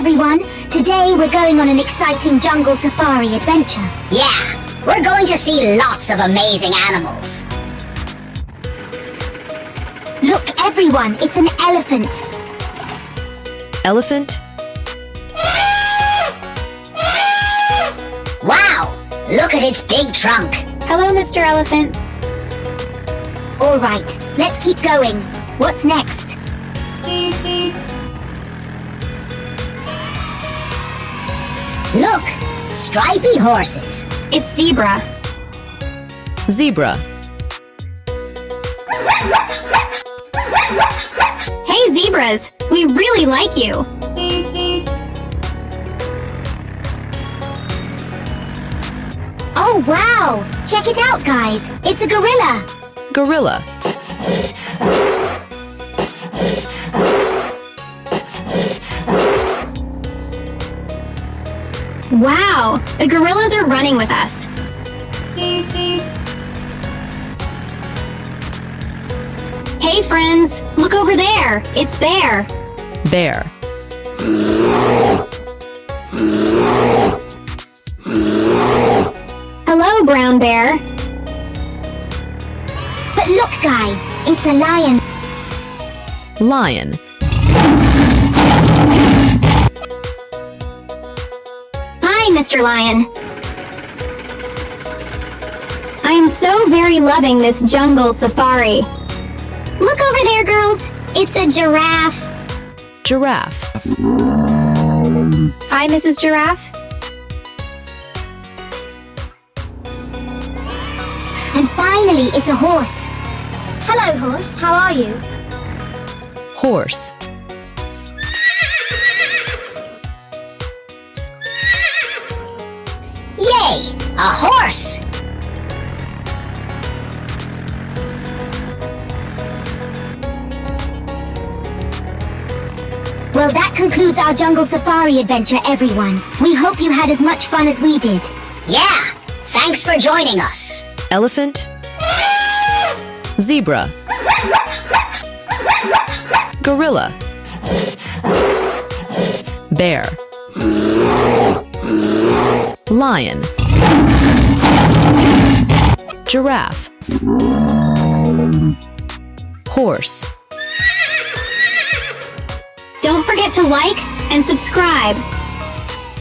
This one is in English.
everyone! Today we're going on an exciting jungle safari adventure. Yeah, we're going to see lots of amazing animals. Look, everyone, it's an elephant. Elephant? Wow, look at its big trunk. Hello, Mr. Elephant. All right, let's keep going. What's next? Look, stripy horses. It's Zebra. Zebra. Hey, zebras! We really like you. Oh, wow! Check it out, guys. It's a gorilla. Gorilla. Wow, the gorillas are running with us. Hey, friends, look over there. It's Bear. Bear. Hello, Brown Bear. But look, guys, it's a lion. Lion. Hi, Mr. Lion. I am so very loving this jungle safari. Look over there, girls. It's a giraffe. Giraffe. Hi, Mrs. Giraffe. And finally, it's a horse. Hello, horse. How are you? Horse. Yay, a horse. Well, that concludes our jungle safari adventure, everyone. We hope you had as much fun as we did. Yeah, thanks for joining us. Elephant. Zebra. Gorilla. Bear. Lion. Giraffe. Horse. Don't forget to like and subscribe.